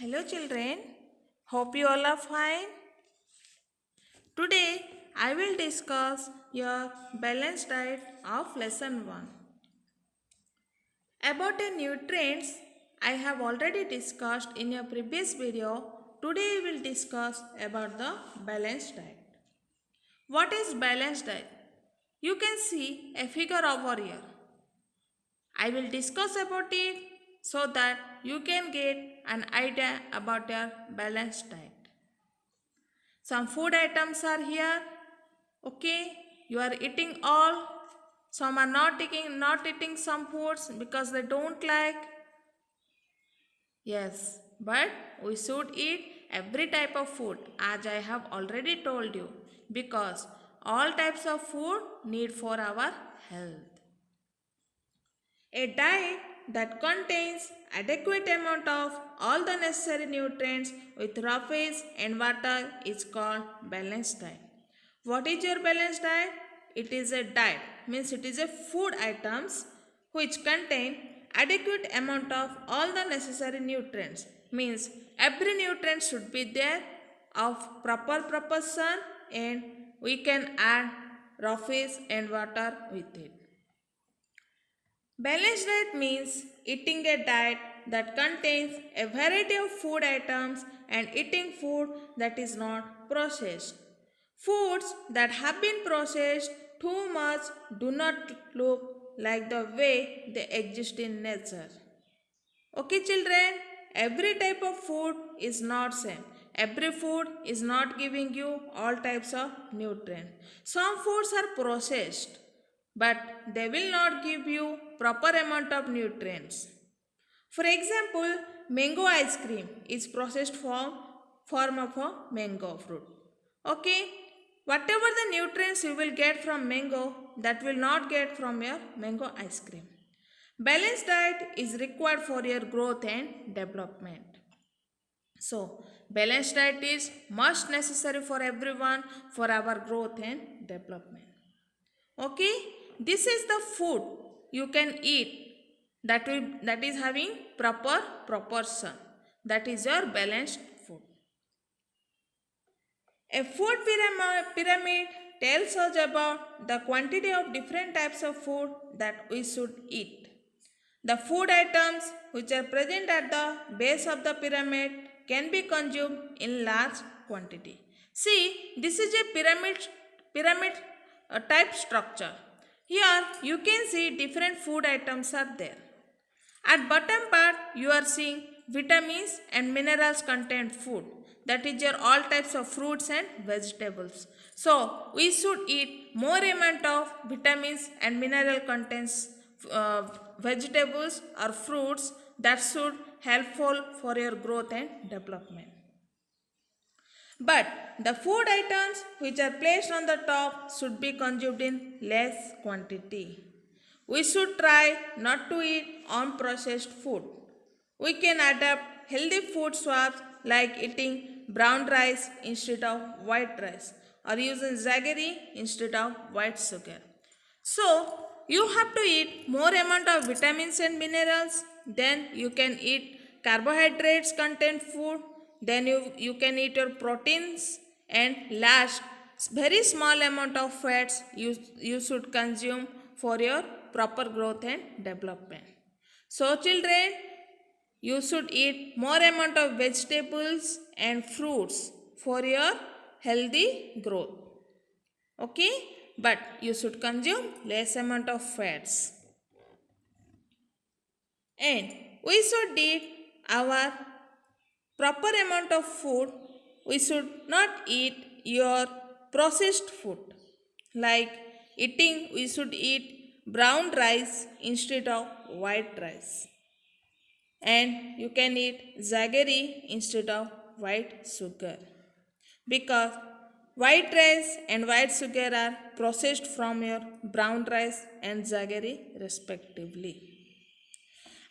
Hello, children. Hope you all are fine. Today, I will discuss your balanced diet of lesson 1. About the nutrients, I have already discussed in a previous video. Today, we will discuss about the balanced diet. What is balanced diet? You can see a figure over here. I will discuss about it so that you can get an idea about your balanced diet. Some food items are here. Okay, you are eating all. Some are not eating some foods because they don't like. Yes, but we should eat every type of food as I have already told you because all types of food need for our health. A diet that contains adequate amount of all the necessary nutrients with raw fish and water is called balanced diet. What is your balanced diet? It is a diet, means it is a food items which contain adequate amount of all the necessary nutrients, means every nutrient should be there of proper proportion and we can add raw fish and water with it. Balanced diet means eating a diet that contains a variety of food items and eating food that is not processed. Foods that have been processed too much do not look like the way they exist in nature. Okay, children, every type of food is not same. Every food is not giving you all types of nutrients. Some foods are processed, but they will not give you proper amount of nutrients. For example, mango ice cream is processed form of a mango fruit. Okay, whatever the nutrients you will get from mango, that will not get from your mango ice cream. Balanced diet is required for your growth and development. So, balanced diet is must necessary for everyone for our growth and development. Okay, this is the food you can eat that is having proper proportion. That is your balanced food. A food pyramid tells us about the quantity of different types of food that we should eat. The food items which are present at the base of the pyramid can be consumed in large quantity. See, this is a pyramid type structure. Here you can see different food items are there. At bottom part you are seeing vitamins and minerals contained food. That is your all types of fruits and vegetables. So we should eat more amount of vitamins and mineral contents vegetables or fruits that should helpful for your growth and development. But the food items which are placed on the top should be consumed in less quantity. We should try not to eat unprocessed food. We can adapt healthy food swaps like eating brown rice instead of white rice or using jaggery instead of white sugar. So, you have to eat more amount of vitamins and minerals, then you can eat carbohydrates content food, then you can eat your proteins, and last very small amount of fats you should consume for your proper growth and development. So children, you should eat more amount of vegetables and fruits for your healthy growth. Okay, but you should consume less amount of fats. And we should eat our proper amount of food. We should not eat your processed food. Like eating, we should eat brown rice instead of white rice. And you can eat jaggery instead of white sugar. Because white rice and white sugar are processed from your brown rice and jaggery respectively.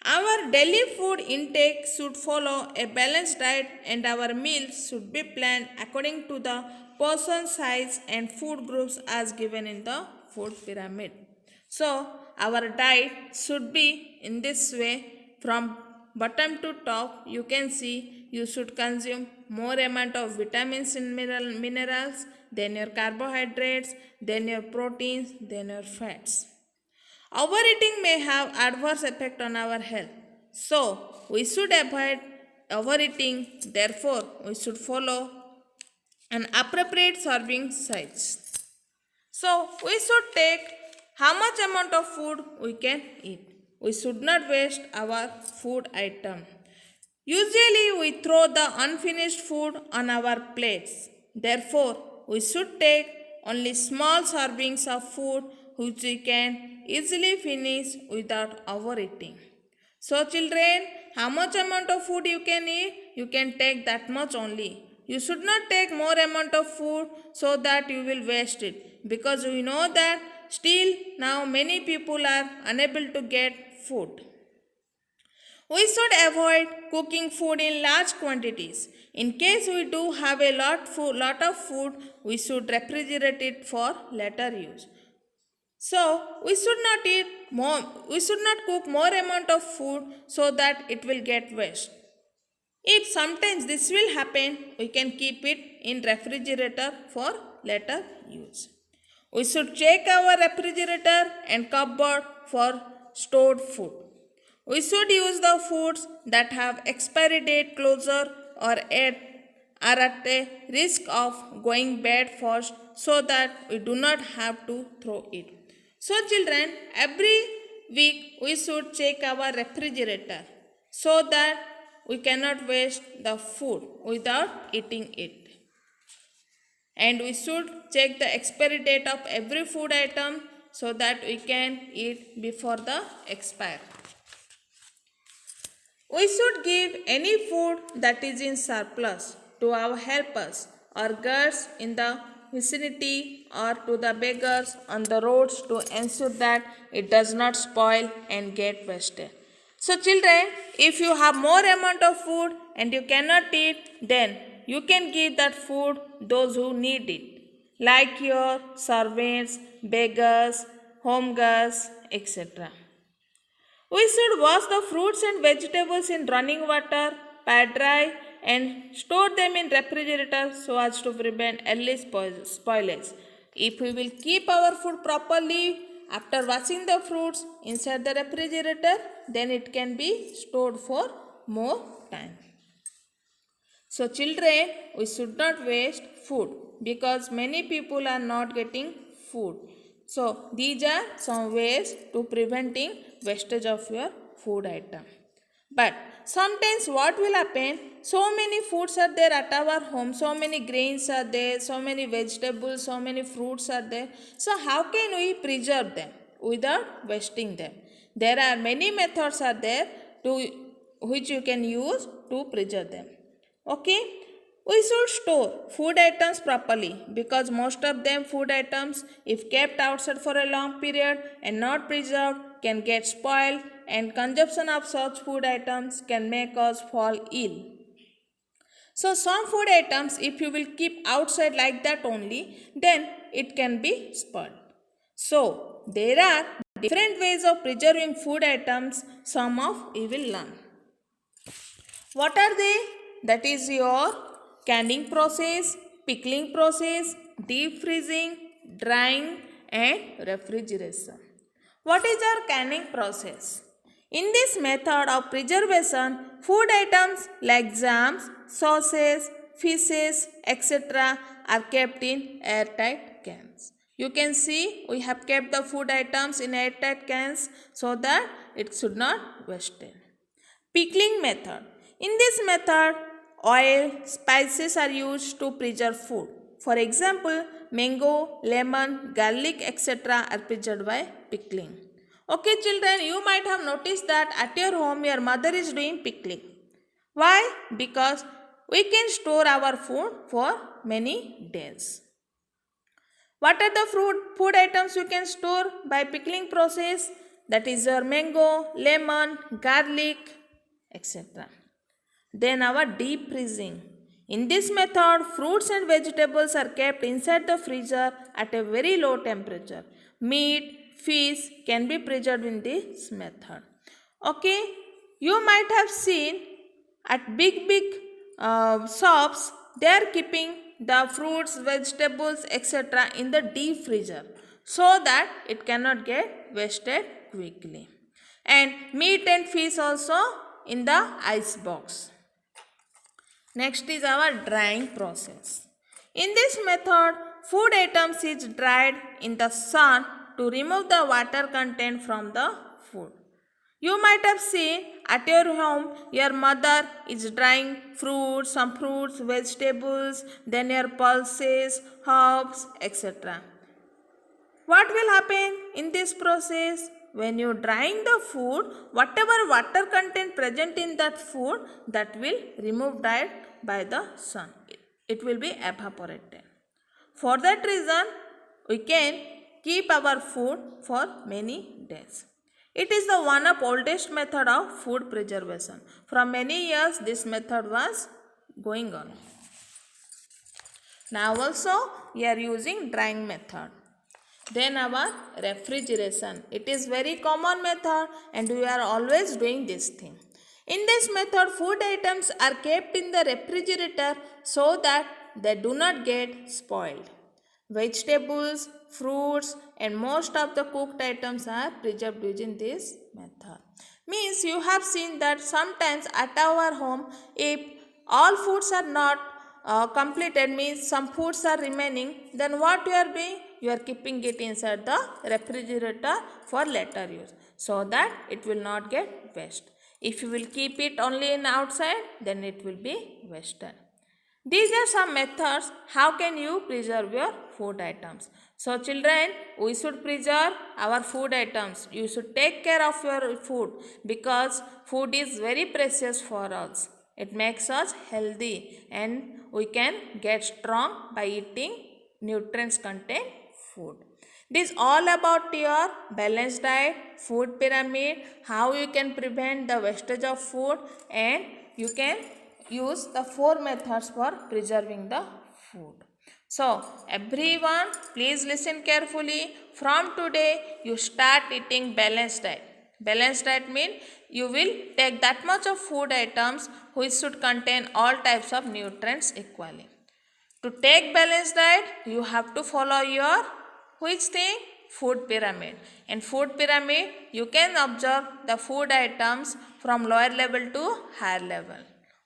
Our daily food intake should follow a balanced diet and our meals should be planned according to the portion size and food groups as given in the food pyramid. So, our diet should be in this way from bottom to top, you can see you should consume more amount of vitamins and minerals, then your carbohydrates, then your proteins, then your fats. Overeating may have adverse effect on our health. So, we should avoid overeating. Therefore, we should follow an appropriate serving size. So, we should take how much amount of food we can eat. We should not waste our food item. Usually, we throw the unfinished food on our plates. Therefore, we should take only small servings of food which we can easily finish without overeating. So, children, how much amount of food you can eat? You can take that much only. You should not take more amount of food so that you will waste it, because we know that still now many people are unable to get food. We should avoid cooking food in large quantities. In case we do have a lot of food, we should refrigerate it for later use. So we should not eat more. We should not cook more amount of food so that it will get waste. If sometimes this will happen, we can keep it in refrigerator for later use. We should check our refrigerator and cupboard for stored food. We should use the foods that have expiry date closer or are at a risk of going bad fast, so that we do not have to throw it. So children, every week we should check our refrigerator so that we cannot waste the food without eating it. And we should check the expiry date of every food item so that we can eat before the expire. We should give any food that is in surplus to our helpers or girls in the vicinity or to the beggars on the roads to ensure that it does not spoil and get wasted. So children, if you have more amount of food and you cannot eat, then you can give that food those who need it, like your servants, beggars, home girls, etc. We should wash the fruits and vegetables in running water, pat dry, and store them in refrigerator so as to prevent early spoilage. If we will keep our food properly after washing the fruits inside the refrigerator, then it can be stored for more time. So children, we should not waste food because many people are not getting food. So these are some ways to preventing wastage of your food item. But sometimes what will happen, so many foods are there at our home, so many grains are there, so many vegetables, so many fruits are there. So how can we preserve them without wasting them? There are many methods are there to which you can use to preserve them. Okay, we should store food items properly, because most of them food items, if kept outside for a long period and not preserved, can get spoiled, and consumption of such food items can make us fall ill. So some food items, if you will keep outside like that only, then it can be spoiled. So there are different ways of preserving food items. Some of you will learn. What are they? That is your canning process, pickling process, deep freezing, drying, and refrigeration. What is our canning process? In this method of preservation, food items like jams, sauces, fishes, etc. are kept in airtight cans. You can see we have kept the food items in airtight cans so that it should not waste. Pickling method. In this method, oil, spices are used to preserve food. For example, mango, lemon, garlic, etc. are preserved by pickling. Okay, children, you might have noticed that at your home your mother is doing pickling. Why? Because we can store our food for many days. What are the food items you can store by pickling process? That is your mango, lemon, garlic, etc. Then our deep freezing. In this method, fruits and vegetables are kept inside the freezer at a very low temperature. Meat, fish can be preserved in this method. Okay, You might have seen at big shops they are keeping the fruits, vegetables, etc. in the deep freezer so that it cannot get wasted quickly. And meat and fish also in the ice box. Next is our drying process. In this method, food items is dried in the sun to remove the water content from the food. You might have seen at your home your mother is drying some fruits, vegetables, then your pulses, herbs, etc. What will happen in this process? When you drying the food, whatever water content present in that food, that will remove that by the sun. It will be evaporated. For that reason, we can keep our food for many days. It is the one of oldest method of food preservation. From many years, this method was going on. Now also, we are using drying method. Then our refrigeration. It is very common method and we are always doing this thing. In this method, food items are kept in the refrigerator so that they do not get spoiled. Vegetables, fruits and most of the cooked items are preserved using this method. Means you have seen that sometimes at our home, if all foods are not completed, means some foods are remaining, then what you are doing? You are keeping it inside the refrigerator for later use so that it will not get waste. If you will keep it only in outside, then it will be wasted. These are some methods how can you preserve your food items. So children, we should preserve our food items. You should take care of your food because food is very precious for us. It makes us healthy and we can get strong by eating nutrients content food. This is all about your balanced diet, food pyramid, how you can prevent the wastage of food and you can use the 4 methods for preserving the food. So, everyone, please listen carefully. From today, you start eating balanced diet. Balanced diet means you will take that much of food items which should contain all types of nutrients equally. To take balanced diet, you have to follow your which thing? Food pyramid. In food pyramid, you can observe the food items from lower level to higher level.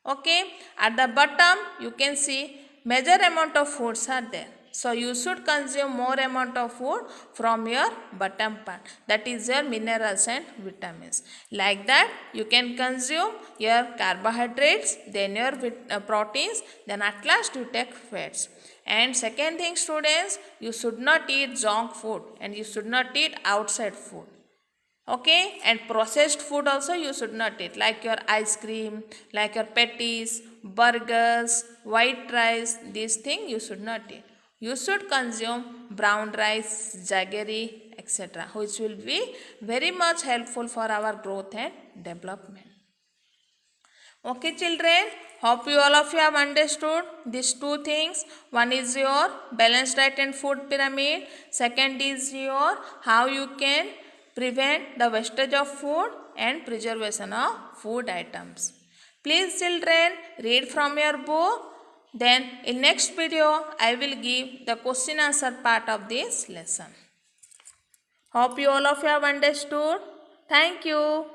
Okay, at the bottom you can see major amount of foods are there. So you should consume more amount of food from your bottom part, that is your minerals and vitamins. Like that you can consume your carbohydrates, then your proteins, then at last you take fats. And second thing students, you should not eat junk food and you should not eat outside food. Okay, and processed food also you should not eat, like your ice cream, like your patties, burgers, white rice, these things you should not eat. You should consume brown rice, jaggery, etc., which will be very much helpful for our growth and development. Okay children, hope you all of you have understood these 2 things. One is your balanced diet and food pyramid. Second is your how you can prevent the wastage of food and preservation of food items. Please children, read from your book. Then in next video, I will give the question answer part of this lesson. Hope you all of you have understood. Thank you.